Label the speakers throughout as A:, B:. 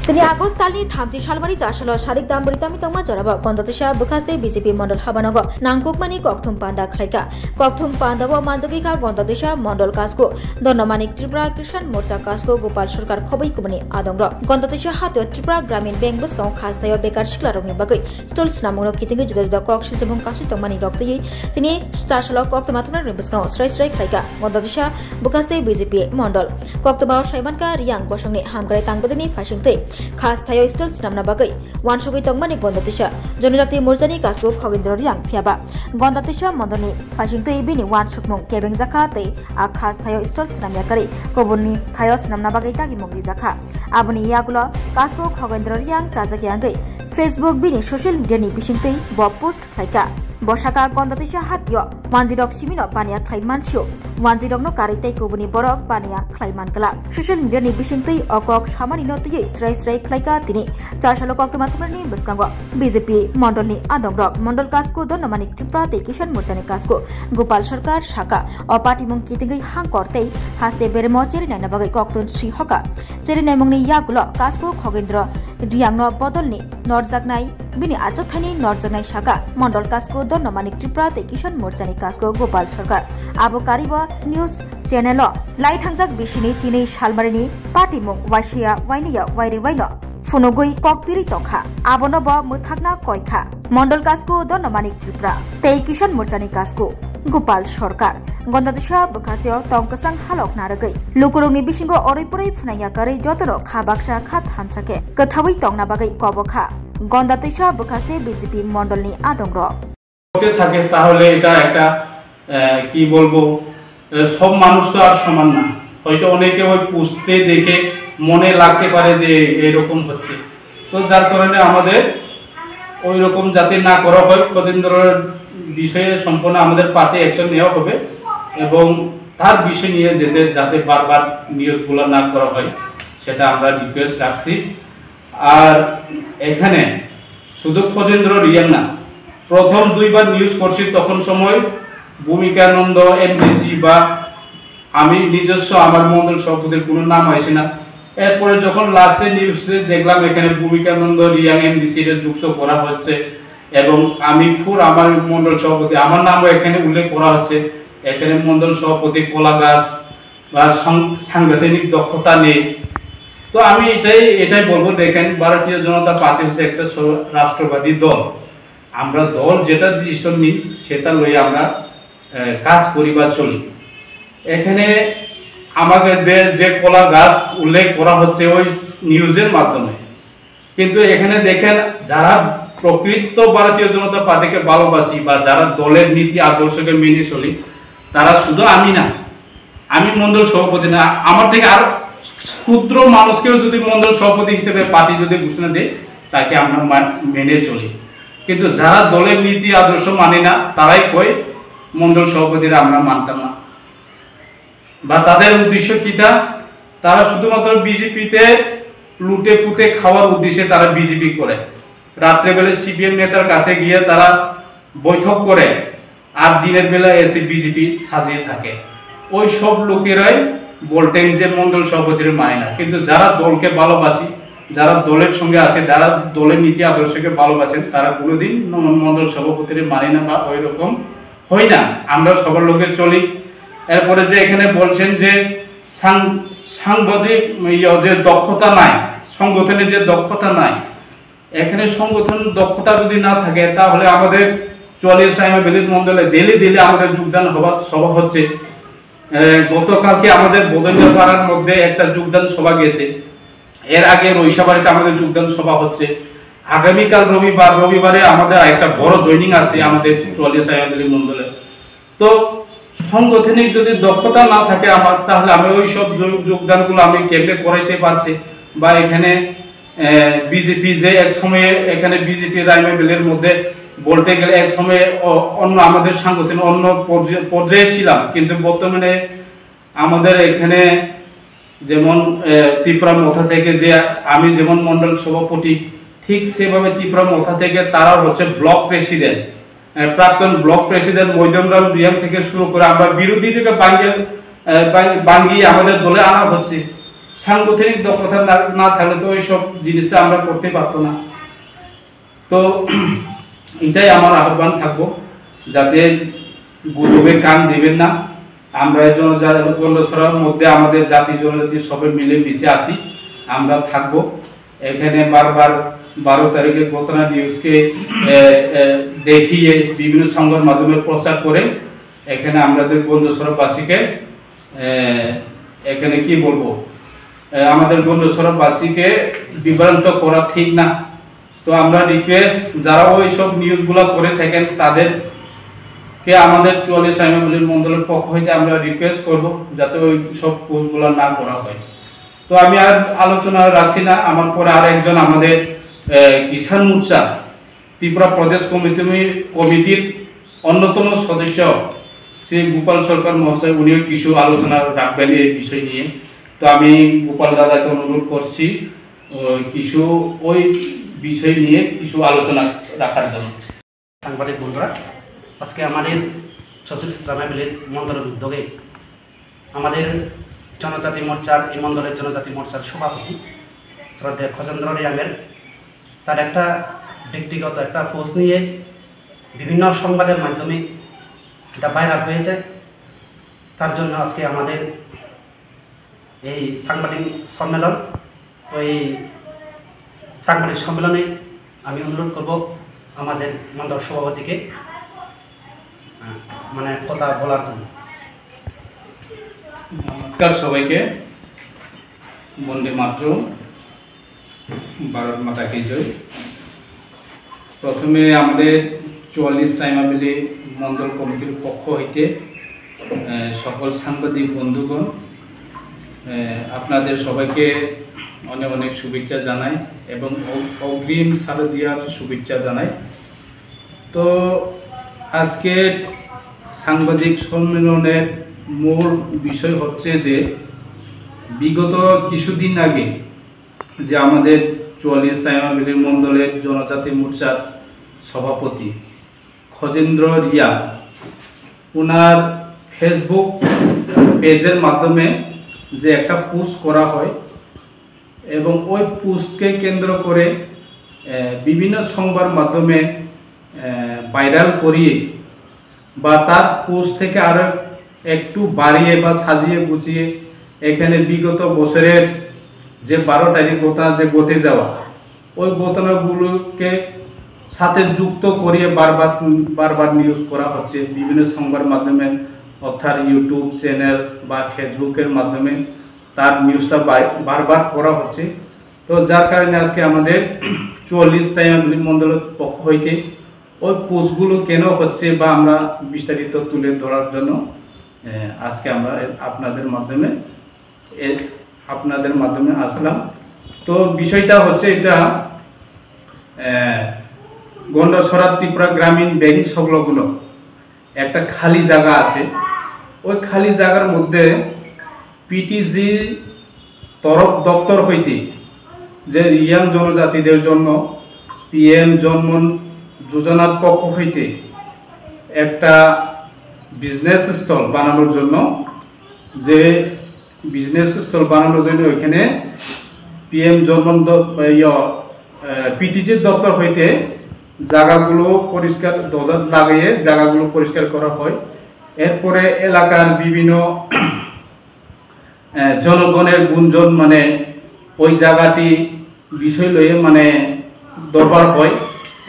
A: তিনি আগস্ট तालनि 30 सालमारि जासाल सारिक दाम बरितामि तंमा जराबा गन्दतसा बुखास्ते बीजेपी मंडल हाबानग नांगकुकमानि कक्थुम पान्दा खलाइका कक्थुम पान्दाबो मानजगिका गन्दतसा मंडल कासको दन्नमानिक त्रिपुरा किसान मोर्चा कासको गोपाल सरकार खबै कुमनि आदंग गन्दतसा हातो त्रिपुरा ग्रामीण बैंक बसगाव खास्तायो बेकार सिख्लारंनि बागै स्टल स्नामुनो कितिंगि जुदा जुदा कक सिजबुं कासि तंमानि रक्तयै तिनि जासाल कक्तमाथुमना बसगाव स्राय स्राय खलाइका गन्दतसा बुखास्ते बीजेपी मंडल कक्तबाव साइबानका रियां बसंनि हामगाय तांगबदनि फासिंतै खास थायो स्टल स्नामना बागै वानसुगै तंमानि गन्दतसा जनजाति मोर्चानि कासु खगेन्द्र रियां फियाबा गन्दतसा मन्दनि फासिंतै बिनि वानसुकमुं केबें जाखा तै आ खास थायो स्टल स्नामया करै कबुननि थायो स्नामना बागै तागि मुंगि जाखा आबुनि यागुलो कासु खगेन्द्र रियां चाजागियांगै फेसबुक बिनि सोशल मीडियानि बिसिंतै ब पोस्ट खाइका बसाका गन्दतसा हातियो मानजिरक सिमिनो पानिया खाइमानसियो मानजिरकनो कारितै कुबुनि बरक पानिया खाइमानगला सोशल मीडियानि बिसिंतै अकक सामानि नतियै स्राय स्राय खाइका तिनि चारसालो कक्तमाथुमनि बसकांगो बीजेपी मंडलनि आदंग्रक मंडल कासको दन्नमानिक त्रिपुरा तै किसान मोर्चानि कासको गोपाल सरकार शाखा अपाटिमुं कितिंगै हांकरतै हास्ते बेरेमो चेरिनायना बागै कक्तन श्री हका चेरिनायमुंनि यागुलो कासको खगेन्द्र रियांगनो बदलनि नरजागनाय बिनि आचकथानि नरजागनाय शाखा मंडल कासको दन्नमानिक त्रिपुरा तै किसान मोर्चानि कासको गोपाल सरकार आबकारिब न्यूज चैनल लाई थांजाक बिसिनि चिनै सालमारिनि पार्टीमुं वाइसिया वाइनिया वाइरे वाइनो फुनुगै ककपिरि तंखा आबनब मुथागना कयखा मंडल कासको दन्नमानिक त्रिपुरा तै किसान मोर्चानि कासको गोपाल सरकार गन्दतसा बुखास्तेयाव तंकसां हालक नारगै लुकुरुंनि बिसिंगो अरैपुरै फुनाया करै जतरो खाबाक्सा खात हानसाके कथावै तंना बागै कबखा गन्दतसा बुखास्ते बीजेपी मंडलनि आदंग्र
B: থাকে তাহলে এটা একটা কি বলবো সব মানুষ তো আর সমান না হয়তো অনেকে ওই পুষতে দেখে মনে লাগতে পারে যে এরকম হচ্ছে তো যার কারণে আমাদের ওই রকম যাতে না করা হয় খগেন্দ্রের বিষয়ে সম্পূর্ণ আমাদের পার্টি অ্যাকশন নেওয়া হবে এবং তার বিষয় নিয়ে যাতে বারবার নিউজগুলো না করা হয় সেটা আমরা রিকোয়েস্ট রাখছি আর এখানে শুধু খগেন্দ্র রিয়াং না প্রথম দুইবার নিউজ করছি তখন সময় ভূমিকানন্দ এমডিসি বা আমি নিজস্ব আমার মন্ডল সভাপতির কোনো নাম আসে না এরপরে যখন লাস্টে নিউজে দেখলাম এখানে ভূমিকানন্দ রিয়াং এমডিসি এর যুক্ত করা হচ্ছে এবং আমি ফুর আমার মন্ডল সভাপতি আমার নামও এখানে উল্লেখ করা হচ্ছে এখানে মন্ডল সভাপতি কলা গাছ বা সাংগঠনিক দক্ষতা নেই তো আমি এটাই বলবো দেখেন ভারতীয় জনতা পার্টি হচ্ছে একটা রাষ্ট্রবাদী দল আমরা দল যেটা ডিসিশন নিই সেটা লই আমরা কাজ করি বা চলি এখানে আমাদের যে কলা গাছ উল্লেখ করা হচ্ছে ওই নিউজের মাধ্যমে কিন্তু এখানে দেখেন যারা প্রকৃত ভারতীয় জনতা পার্টিকে ভালোবাসি বা যারা দলের নীতি আদর্শকে মেনে চলি তারা শুধু আমি না আমি মন্ডল সভাপতি না আমার থেকে আর ক্ষুদ্র মানুষকেও যদি মন্ডল সভাপতি হিসেবে পার্টি যদি ঘোষণা দেয় তাকে আমরা মেনে চলি কিন্তু যারা দলের নীতি আদর্শ মানে না তারাই কয় মন্ডল সভাপতিরা আমরা মানতাম না বা তাদের উদ্দেশ্য কিটা তারা শুধুমাত্র বিজেপিতে লুটে পুঁতে খাওয়ার উদ্দেশ্যে তারা বিজেপি করে রাত্রেবেলা সিপিএম নেতার কাছে গিয়ে তারা বৈঠক করে আর দিনের বেলা এসে বিজেপি সাজিয়ে থাকে ওই সব লোকেরাই বলতেন যে মন্ডল সভাপতির মানে না কিন্তু যারা দলকে ভালোবাসি যারা দলের সঙ্গে আছে যারা দলের নীতি আদর্শকে ভালোবাসেন তারা কোনোদিন মন্ডল সভাপতির মানে না বা ওই রকম হয় না আমরা সবার লোকের চলি এরপরে যে এখানে বলছেন যে সাংবাদিক যে দক্ষতা নাই সংগঠনের যে দক্ষতা নাই এখানে সংগঠন দক্ষতা যদি না থাকে তাহলে আমাদের 44 সাইমাবেলির মন্ডলে দিলে আমাদের যোগদান সভা হচ্ছে গতকালকে আমাদের বদলিয়া পাড়ার মধ্যে একটা যোগদান সভা গেছে এর আগে রইসাবাড়িতে আমাদের যোগদান সভা হচ্ছে আগামীকাল রবিবারে আমাদের একটা বড় জয়েনিং আছে আমাদের 44 সাইমাবেলির মন্ডলে তো সাংগঠনিক যদি দক্ষতা না থাকে আমার তাহলে আমি ওই সব যোগদানগুলো আমি কেমনে করাইতে পারছি বা এখানে বিজেপি যে এক সময়ে এখানে বিজেপি রাইমাবেলের মধ্যে বলতে গেলে এক সময়ে অন্য আমাদের সাংগঠনিক অন্য পর্যায়ে ছিলাম কিন্তু বর্তমানে আমাদের এখানে যেমন ত্রিপুরা মথা থেকে যে আমি যেমন মন্ডল সভাপতি ঠিক সেভাবে ত্রিপুরা মথা থেকে তারা হচ্ছে ব্লক প্রেসিডেন্ট প্রাক্তন ব্লক প্রেসিডেন্ট মৈদমরাম রিয়াং থেকে শুরু করে আমরা বিরোধী থেকে বাঙ্গিয়ে আমাদের দলে আনা হচ্ছে সাংগঠনিক দক্ষতা না থাকলে তো ওইসব জিনিসটা আমরা করতে পারতো না। তো এটাই আমার আহ্বান থাকবো, যাতে গুজবে কান দিবেন না। আমরা গন্ডছড়ার মধ্যে আমাদের জাতি জনজাতি সবাই মিলে মিশে আসি, আমরা থাকবো। এখানে বারবার 12 তারিখে ঘটনা নিউজকে দেখিয়ে বিভিন্ন সংবাদ মাধ্যমে প্রচার করে এখানে আমাদের গন্ডছড়াবাসীকে এখানে কি বলবো, আমাদের গন্ডছড়াবাসীকে বিভ্রান্ত করা ঠিক না। তো আমরা রিকোয়েস্ট, যারা ওই সব নিউজগুলো করে থাকেন তাদেরকে আমাদের 44 টাইমাবলির মন্ডলের পক্ষ হইতে আমরা রিকোয়েস্ট করব যাতে ওই সব পোস্টগুলো না করা হয়। তো আমি আর আলোচনা রাখছি না। আমার পরে আর একজন আমাদের কিষাণ মোর্চা ত্রিপুরা প্রদেশ কমিটির অন্যতম সদস্য শ্রী গোপাল সরকার মহাশয়, উনিও কিছু আলোচনা রাখবেন এই বিষয় নিয়ে। তো আমি গোপাল দাদাকে অনুরোধ করছি কিছু ওই বিষয় নিয়ে কিছু আলোচনা রাখার জন্য।
C: সাংবাদিক বন্ধুরা, আজকে আমাদের 46 টাইমাবলির মন্ডলের উদ্যোগে আমাদের জনজাতি মোর্চার, এই মন্ডলের জনজাতি মোর্চার সভাপতি শ্রদ্ধেয় খজেন্দ্র রিয়াংয়ের তার একটা ব্যক্তিগত একটা পোস্ট নিয়ে বিভিন্ন সংবাদের মাধ্যমে এটা ভাইরাল হয়ে যায়। তার জন্য আজকে আমাদের এই সাংবাদিক সম্মেলন, তো এই সাংবাদিক সম্মেলনে আমি অনুরোধ করব আমাদের মন্ডল সভাপতিকে মানে কথা বলার জন্য।
B: নমস্কার সবাইকে, বন্দে মাতরম, ভারত মাতা কি জয়। প্রথমে আমাদের 44 টাইমাবলি মন্ডল কমিটির পক্ষ হইতে সকল সাংবাদিক বন্ধুগণ, আপনাদের সবাইকে অনেক অনেক শুভেচ্ছা জানাই এবং অগ্রিম শারদীয়ার শুভেচ্ছা জানাই। তো আজকে সাংবাদিক সম্মেলনের মূল বিষয় হচ্ছে যে বিগত কিছুদিন আগে যে আমাদের 44 টাইমাবলি মন্ডলের জনজাতি মোর্চার সভাপতি খজেন্দ্র রিয়া, ওনার ফেসবুক পেজের মাধ্যমে যে একটা পোস্ট করা হয় এবং ওই পোস্টকে কেন্দ্র করে বিভিন্ন সংবাদ মাধ্যমে ভাইরাল করিয়ে বা তার পোস্ট থেকে আরো একটু বাড়িয়ে বা সাজিয়ে গুছিয়ে এখানে বিগত বছরের যে 12 তারিখ ঘটনা যে ঘটে যাওয়া ওই ঘটনাগুলোকে সাথে যুক্ত করিয়ে বারবার নিউজ করা হচ্ছে বিভিন্ন সংবাদ মাধ্যমে, অর্থাৎ ইউটিউব চ্যানেল বা ফেসবুকের মাধ্যমে তার নিউজটা বারবার করা হচ্ছে। তো যার কারণে আজকে আমাদের 44 টাইমাবলি মন্ডলের পক্ষ হইতে ওই পোস্টগুলো কেন হচ্ছে বা আমরা বিস্তারিত তুলে ধরার জন্য আজকে আমরা আপনাদের মাধ্যমে আসলাম। তো বিষয়টা হচ্ছে এটা গন্ডছড়া ত্রিপুরা গ্রামীণ ব্যাংক সংলগ্ন একটা খালি জায়গা আছে। ওই খালি জায়গার মধ্যে পিটিজি তরফ দপ্তর হইতে যে রিয়াং জনজাতিদের জন্য PM জন্ম যোজনার পক্ষ হইতে একটা বিজনেস স্টল বানানোর জন্য ওইখানে PM জন্ম পিটিজির দপ্তর হইতে জায়গাগুলো পরিষ্কার দরজা লাগিয়ে জায়গাগুলো পরিষ্কার করা হয়। এরপরে এলাকার বিভিন্ন জনগণের গুঞ্জন মানে ওই জায়গাটি বিষয় লয়ে মানে দরবার হয়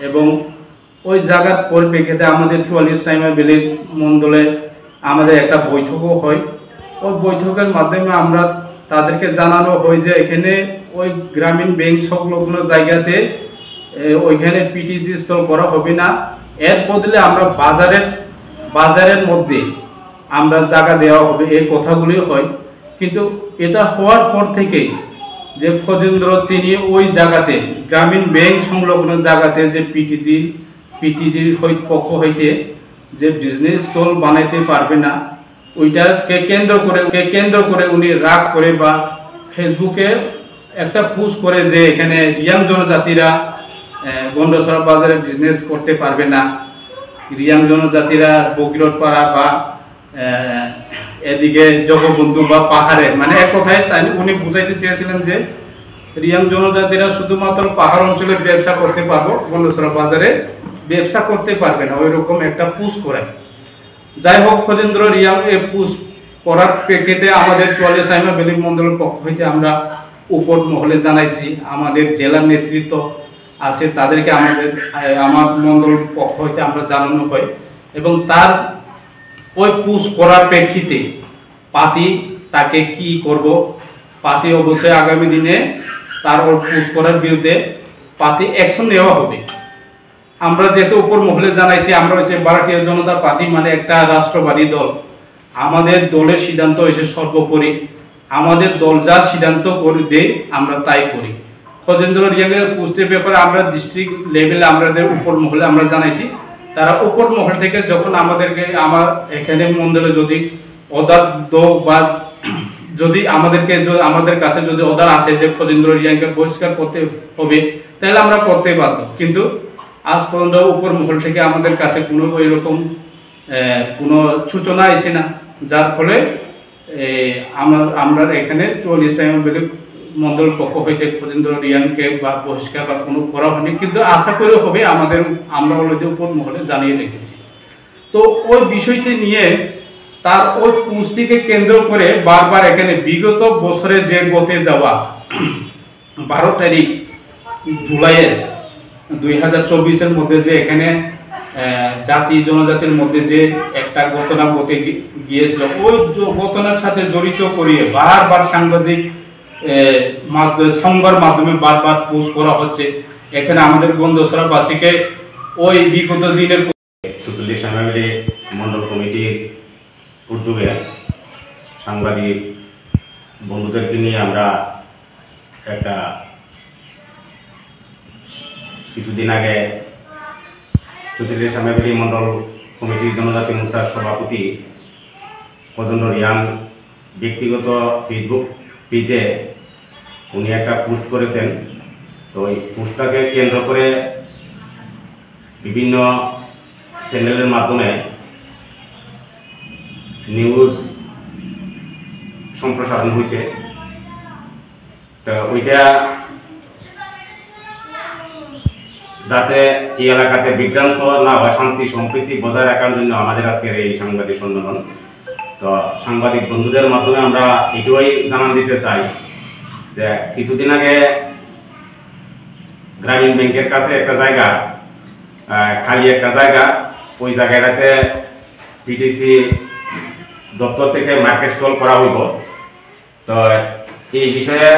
B: এবং ওই জায়গার পরিপ্রেক্ষিতে আমাদের 44 টাইমাবলি মন্ডলে আমাদের একটা বৈঠকও হয়। ওই বৈঠকের মাধ্যমে আমরা তাদেরকে জানানো হয় যে এখানে ওই গ্রামীণ ব্যাংক সংলগ্ন জায়গাতে ওইখানে পিটিজি স্টল করা হবে না, এর বদলে আমরা বাজারের মধ্যে আমরা জায়গা দেওয়া হবে, এই কথাগুলি হয়। কিন্তু এটা হওয়ার পর থেকে যে খজেন্দ্র তিনি ওই জায়গাতে গ্রামীণ ব্যাংক সংলগ্ন জায়গাতে যে পিটিজির পক্ষ হইতে যে বিজনেস স্টল বানাইতে পারবে না, ওইটাকে কেন্দ্র করে উনি রাগ করে বা ফেসবুকে একটা পোস্ট করে যে এখানে রিয়াং জনজাতিরা গন্ডছড়া বাজারে বিজনেস করতে পারবে না, রিয়াং জনজাতিরা বগিরটপাড়া বা এদিকে জগবন্ধু বা পাহাড়ে, মানে এক কথায় তাই উনি বুঝাইতে চেয়েছিলেন যে রিয়াং জনজাতিরা শুধুমাত্র পাহাড় অঞ্চলে ব্যবসা করতে পারবো, গন্ডছড়া বাজারে ব্যবসা করতে পারবে না, ওই রকম একটা পুশ করে। যাই হোক, খোজেন্দ্র রিয়াং এ পুশ করার প্রেক্ষিতে আমাদের 44 সাইমা ভ্যালি মন্ডলের পক্ষ হইতে আমরা উপর মহলে জানাইছি, আমাদের জেলার নেতৃত্ব আছে তাদেরকে আমার মন্ডল পক্ষ হইতে আমরা জানানো হয়, এবং তার ওই পুশ করার প্রেক্ষিতে পাতি তাকে কি করব, পাতি অবশ্যই আগামী দিনে তার ওই পুশ করার বিরুদ্ধে পাতি অ্যাকশন নেওয়া হবে। আমরা যেহেতু উপর মহলে জানাইছি, আমরা হচ্ছে ভারতীয় জনতা পার্টি মানে একটা রাষ্ট্রবাদী দল, আমাদের দলের সিদ্ধান্ত হয়েছে সর্বোপরি, আমাদের দল যা সিদ্ধান্ত করে দেয় আমরা তাই করি। খোজেন্দ্র রিয়াংয়ের পুষ্টির ব্যাপারে আমরা ডিস্ট্রিক্ট লেভেলে আমাদের উপর মহলে আমরা জানাইছি, তারা উপর মহল থেকে যখন আমাদেরকে আমার এখানে মন্ডলে যদি অর্ডার বা যদি আমাদের কাছে যদি অর্ডার আছে যে খোজেন্দ্র রিয়াংকে বহিষ্কার করতে হবে, তাহলে আমরা করতে বাধ্য। কিন্তু আজ পর্যন্ত উপর মহল থেকে আমাদের কাছে কোনো এরকম কোনো সূচনা আসে না, যার ফলে আমরা এখানে 44 সাইমা ভ্যালি মন্ডল পক্ষ হইতে খোজেন্দ্র রিয়াংকে বা বহিষ্কার বা কোনো করা হয়নি, কিন্তু আশা করে হবে আমরা অলরেডি উপর মহলে জানিয়ে রেখেছি। তো ওই বিষয়টি নিয়ে তার ওই পুষ্টিকে কেন্দ্র করে বারবার এখানে বিগত বছরে যে গতে যাওয়া 12 তারিখ জুলাইয়ের 2024-এর মধ্যে যে এখানে জাতি জনজাতির মধ্যে যে একটা ঘটনা ঘটে গিয়েছিল, ওই ঘটনার সাথে জড়িত করিয়ে বারবার সাংবাদিক সংবাদ মাধ্যমে বারবার পোস্ট করা হচ্ছে। এখানে আমাদের গন্ডছড়াবাসীকে ওই বিগত দিনের
D: 44 সাইমা ভ্যালি মন্ডল কমিটির উদ্যোগে সাংবাদিক বন্ধুদেরকে নিয়ে আমরা একটা কিছুদিন আগে 44 সাইমা ভ্যালি মন্ডল কমিটির জনজাতি মোর্চার সভাপতি খোজেন্দ্র রিয়াং ব্যক্তিগত ফেসবুক পেজে উনি একটা পোস্ট করেছেন। তো এই পোস্টটাকে কেন্দ্র করে বিভিন্ন চ্যানেলের মাধ্যমে নিউজ সম্প্রসারণ হয়েছে। তো ওইটা যাতে এই এলাকাতে বিভ্রান্ত না হয়, শান্তি সম্প্রীতি বজায় রাখার জন্য আমাদের আজকের এই সাংবাদিক সম্মেলন। তো সাংবাদিক বন্ধুদের মাধ্যমে আমরা এটাই জানান দিতে চাই যে কিছুদিন আগে গ্রামীণ ব্যাংকের কাছে একটা জায়গা খালি একটা জায়গা, ওই জায়গাটাতে পিটিসি দপ্তর থেকে মার্কেট স্টল করা হইব। তো এই বিষয়ে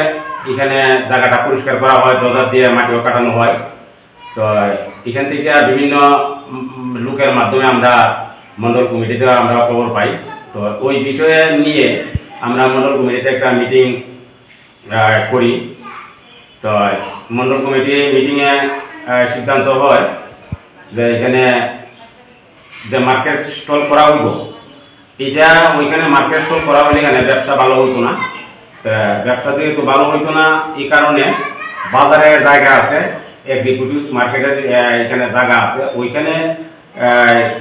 D: এখানে জায়গাটা পরিষ্কার করা হয়, ডজার দিয়ে মাটিও কাটানো হয়। তো এখান থেকে বিভিন্ন লোকের মাধ্যমে আমরা মন্ডল কমিটিতে আমরা খবর পাই। তো ওই বিষয়ে নিয়ে আমরা মন্ডল কমিটিতে একটা মিটিং করি। তো মন্ডল কমিটি মিটিংয়ে সিদ্ধান্ত হয় যে এখানে যে মার্কেট স্টল করা হইব, এটা ওইখানে মার্কেট স্টল করা হলে এখানে ব্যবসা ভালো হইতো না। ব্যবসা যেহেতু ভালো হইতো না, এই কারণে বাজারে জায়গা আছে, এগ্রিপ্রডিউস মার্কেটের এখানে জায়গা আছে, ওইখানে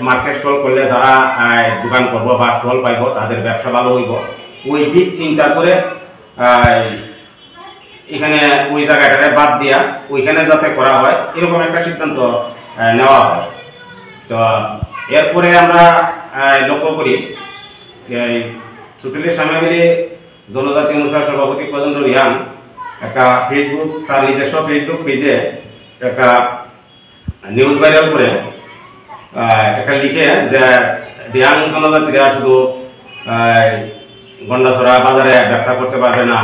D: মার্কেট স্টল করলে যারা দোকান করবো বা স্টল পাইব তাদের ব্যবসা ভালো হইব। ওই দিক চিন্তা করে এখানে ওই জায়গাটাকে বাদ দিয়া ওইখানে যাতে করা হয় এরকম একটা সিদ্ধান্ত নেওয়া হয়। তো এরপরে আমরা লক্ষ্য করি 44 সাইমা ভ্যালি জনজাতি মোর্চার সভাপতি খোজেন্দ্র রিয়াং একটা ফেসবুক, তার নিজস্ব ফেসবুক পেজে একটা নিউজ ভাইরাল করে একটা লিখে যে রিয়াং জনজাতিরা শুধু গন্ডাছড়া বাজারে ব্যবসা করতে পারবে না,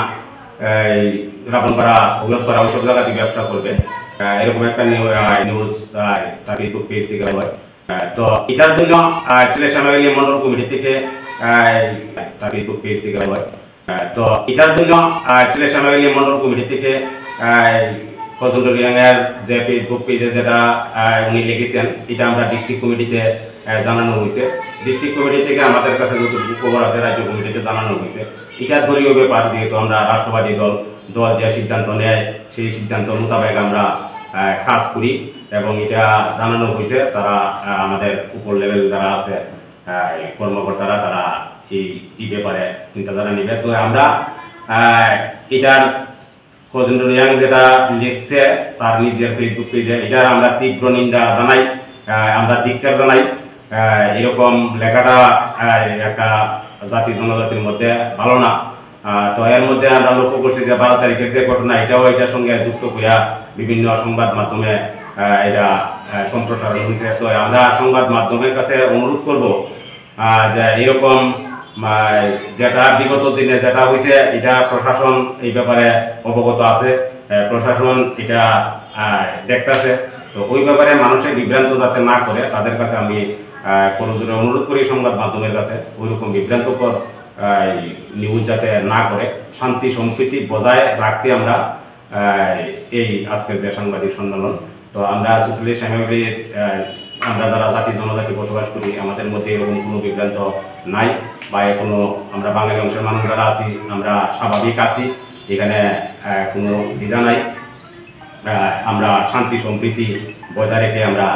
D: রাবণপাড়া অভিযোগপাড়া ওইসব জায়গাতে ব্যবসা করবে, এরকম একটা নিউজ তার ফেসবুক পেজ থেকে হয়। তো এটার জন্য 44 সাইমা ভ্যালি মন্ডল কমিটি থেকে তার ফেসবুক পেজ থেকে হয়। তো এটার জন্য 44 সাইমা ভ্যালি মন্ডল কমিটি থেকে খোজেন্দ্র রিয়াংয়ের যে ফেসবুক পেজে যেটা উনি লিখেছেন, এটা আমরা ডিস্ট্রিক্ট কমিটিতে জানানো হয়েছে। ডিস্ট্রিক্ট কমিটি থেকে আমাদের কাছে যতটুকু খবর আছে রাজ্য কমিটিতে জানানো হয়েছে। এটা দলীয় ব্যাপার, যেহেতু আমরা রাষ্ট্রবাদী দল যে সিদ্ধান্ত নেয় সেই সিদ্ধান্ত মোতাবেক আমরা কাজ করি, এবং এটা জানানো হয়েছে। তারা আমাদের উপর লেভেল যারা আছে কর্মকর্তারা তারা এই ব্যাপারে চিন্তাধারা নেবে। তো আমরা এটার কোজেন্দ্র রিয়াং যেটা লিখছে তার নিজের ফেসবুক পেজে, এটার আমরা তীব্র নিন্দা জানাই, আমরা ধিক্কার জানাই। এরকম লেখাটা একটা জাতি জনজাতির মধ্যে ভালো না। তো এর মধ্যে আমরা লক্ষ্য করছি যে 12 তারিখের যে ঘটনা, এটাও এটার সঙ্গে যুক্ত করিয়া বিভিন্ন সংবাদ মাধ্যমে এটা সম্প্রসারণ হয়েছে। তো আমরা সংবাদ মাধ্যমের কাছে অনুরোধ করব যে এরকম যেটা বিগত দিনে যেটা হয়েছে, এটা প্রশাসন এই ব্যাপারে অবগত আছে, প্রশাসন এটা দেখতেছে। তো ওই ব্যাপারে মানুষের বিভ্রান্ত যাতে না করে তাদের কাছে আমি করজোরে অনুরোধ করি সংবাদ মাধ্যমের কাছে ওইরকম বিভ্রান্তকর নিউজ যাতে না করে, শান্তি সম্প্রীতি বজায় রাখতে আমরা এই আজকের যে সাংবাদিক সম্মেলন। তো আমরা চৌচল্লিশ ফ্যামিলির আমরা যারা জাতি জনজাতি বসবাস করি আমাদের মধ্যে এরকম কোনো বিভ্রান্ত নাই, বা কোনো আমরা বাঙালি অংশের মানুষ যারা আছি আমরা স্বাভাবিক আছি, এখানে কোনো দ্বিধা নাই। আমরা শান্তি সম্প্রীতি বজায় রেখে আমরা